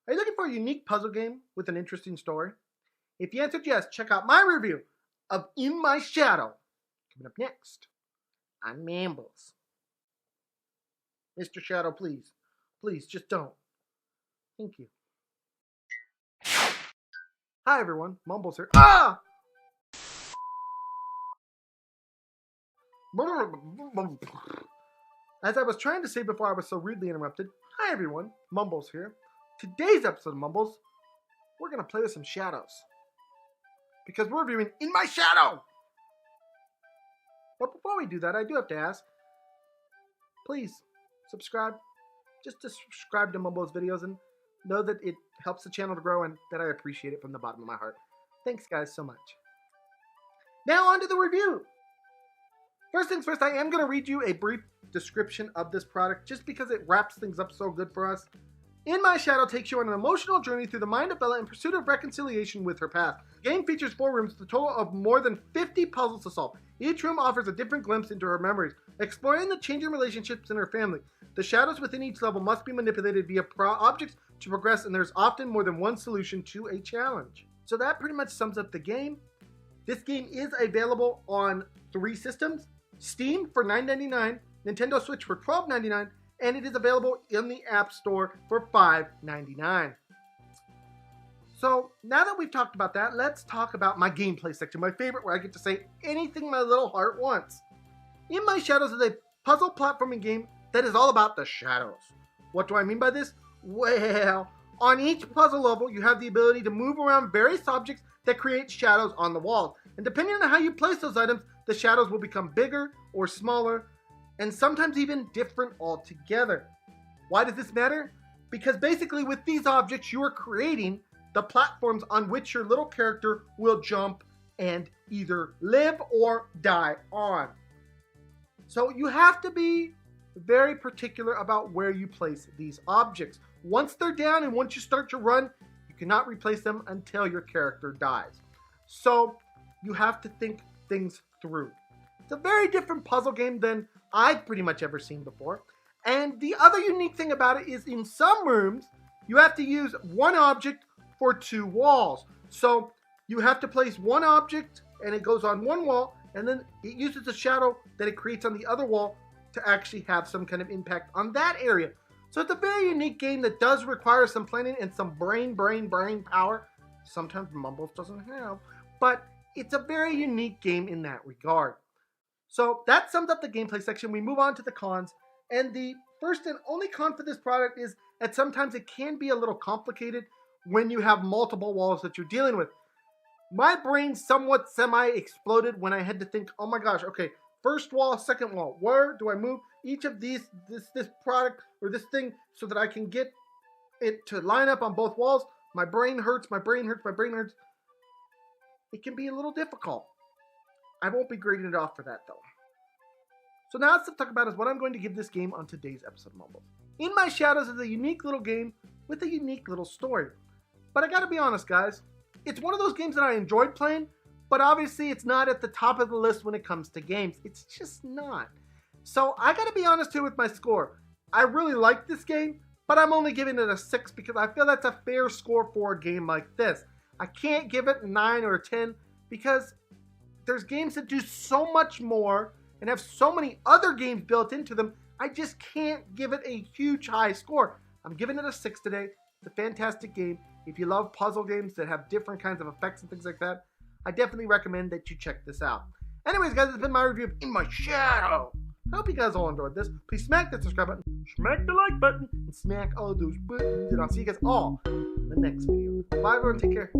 Are you looking for a unique puzzle game with an interesting story? If you answered yes, check out my review of In My Shadow. Coming up next on Mumbles. Mr. Shadow, please. Please, just don't. Thank you. Hi everyone, Mumbles here. Ah! As I was trying to say before I was so rudely interrupted, hi everyone, Mumbles here. Today's episode of Mumbles, we're going to play with some shadows. Because we're reviewing In My Shadow! But before we do that, I do have to ask, please, subscribe. Just to subscribe to MumblesVideos and know that it helps the channel to grow and that I appreciate it from the bottom of my heart. Thanks guys so much. Now on to the review. First things first, I am going to read you a brief description of this product just because it wraps things up so good for us. In My Shadow takes you on an emotional journey through the mind of Bella in pursuit of reconciliation with her past. The game features 4 rooms with a total of more than 50 puzzles to solve. Each room offers a different glimpse into her memories, exploring the changing relationships in her family. The shadows within each level must be manipulated via objects to progress, and there's often more than one solution to a challenge. So that pretty much sums up the game. This game is available on 3 systems. Steam for $9.99, Nintendo Switch for $12.99, and it is available in the App Store for $5.99. So now that we've talked about that, let's talk about my gameplay section, my favorite, where I get to say anything my little heart wants. In My Shadows is a puzzle platforming game that is all about the shadows. What do I mean by this? Well, on each puzzle level, you have the ability to move around various objects that create shadows on the walls. And depending on how you place those items, the shadows will become bigger or smaller, and sometimes even different altogether. Why does this matter? Because basically with these objects, you are creating the platforms on which your little character will jump and either live or die on. So you have to be very particular about where you place these objects. Once they're down and once you start to run, you cannot replace them until your character dies. So you have to think things through. It's a very different puzzle game than I've pretty much ever seen before. And the other unique thing about it is in some rooms, you have to use one object for 2 walls. So you have to place one object and it goes on one wall, and then it uses the shadow that it creates on the other wall to actually have some kind of impact on that area. So it's a very unique game that does require some planning and some brain power. Sometimes Mumbles doesn't have, but it's a very unique game in that regard. So that sums up the gameplay section. We move on to the cons, and the first and only con for this product is that sometimes it can be a little complicated when you have multiple walls that you're dealing with. My brain somewhat semi-exploded when I had to think, oh my gosh, okay, first wall, second wall, where do I move each of these, this product or this thing so that I can get it to line up on both walls? My brain hurts. It can be a little difficult. I won't be grading it off for that though. So now let's talk about is what I'm going to give this game on today's episode of Mumbles. In My Shadows is a unique little game with a unique little story. But I gotta be honest guys, it's one of those games that I enjoyed playing, but obviously it's not at the top of the list when it comes to games. It's just not. So I gotta be honest here with my score. I really like this game, but I'm only giving it a 6 because I feel that's a fair score for a game like this. I can't give it a 9 or a 10 because there's games that do so much more and have so many other games built into them, I just can't give it a huge high score. I'm giving it a 6 today. It's a fantastic game. If you love puzzle games that have different kinds of effects and things like that, I definitely recommend that you check this out. Anyways, guys, it's been my review of In My Shadow. I hope you guys all enjoyed this. Please smack that subscribe button, smack the like button, and smack all those buttons. And I'll see you guys all in the next video. Bye, everyone. Take care.